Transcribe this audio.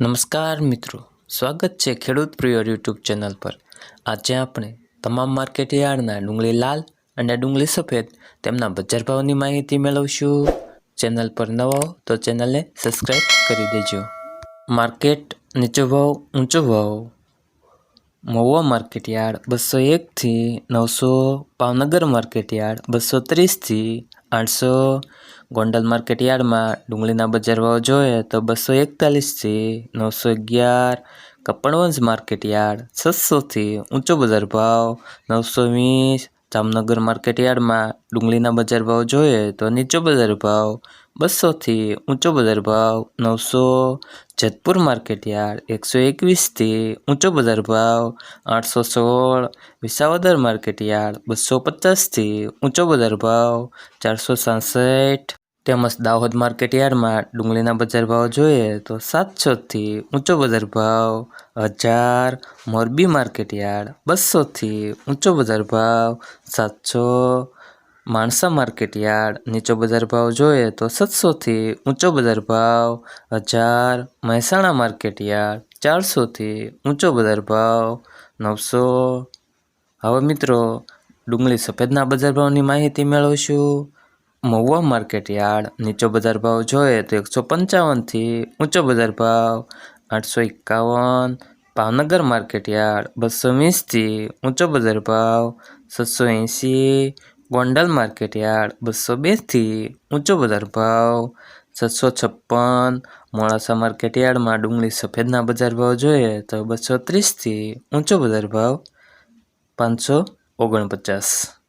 નમસ્કાર મિત્રો, સ્વાગત છે ખેડૂત પ્રિય યુટ્યુબ ચેનલ પર। આજે આપણે તમામ માર્કેટ યાર્ડના ડુંગળી લાલ અને ડુંગળી સફેદ તેમના બજાર ભાવની માહિતી મેળવશું। ચેનલ પર નવો તો ચેનલને સબસ્ક્રાઈબ કરી દેજો। માર્કેટ નીચો ભાવ ઊંચો ભાવ। મહુવા માર્કેટ યાર્ડ 201 થી 900, ભાવનગર માર્કેટ યાર્ડ 230 થી 800। ગોંડલ માર્કેટ યાર્ડમાં ડુંગળીના બજાર ભાવ જોઈએ તો 241 થી 911। કપડવંજ માર્કેટ યાર્ડ 600 થી ઊંચો બજાર ભાવ 920। જામનગર માર્કેટ યાર્ડમાં ડુંગળીના બજાર ભાવ જોઈએ તો નીચો બજાર ભાવ 200 થી ઊંચો બજાર ભાવ 900। જેતપુર માર્કેટ યાર્ડ 121 થી ઊંચો બજાર ભાવ 816। વિસાવદર માર્કેટ યાર્ડ 250 થી ઊંચો બજાર ભાવ 467। તેમજ દાહોદ માર્કેટ યાર્ડમાં ડુંગળીના બજાર ભાવ જોઈએ તો 700 થી ઊંચો બજાર ભાવ 1000। મોરબી માર્કેટ યાર્ડ 200 થી ઊંચો બજાર ભાવ 700। માણસા માર્કેટ યાર્ડ નીચો બજાર ભાવ જોઈએ તો 700 થી ઊંચો બજાર ભાવ 1000। મહેસાણા માર્કેટ યાર્ડ 400 થી ઊંચો બજાર ભાવ 900। હવે મિત્રો ડુંગળી સફેદના બજાર ભાવની માહિતી મેળવશું। મહુવા માર્કેટ યાર્ડ નીચો બજાર ભાવ જોઈએ તો 155 થી ઊંચો બજાર ભાવ 851। ભાવનગર માર્કેટ યાર્ડ 220 થી ઊંચો બજાર ભાવ 780। ગોંડલ માર્કેટ યાર્ડ 202 થી ઊંચો બજાર ભાવ 756। મોડાસા માર્કેટ યાર્ડમાં ડુંગળી સફેદના બજાર ભાવ જોઈએ તો 230 થી ઊંચો બજાર ભાવ 549।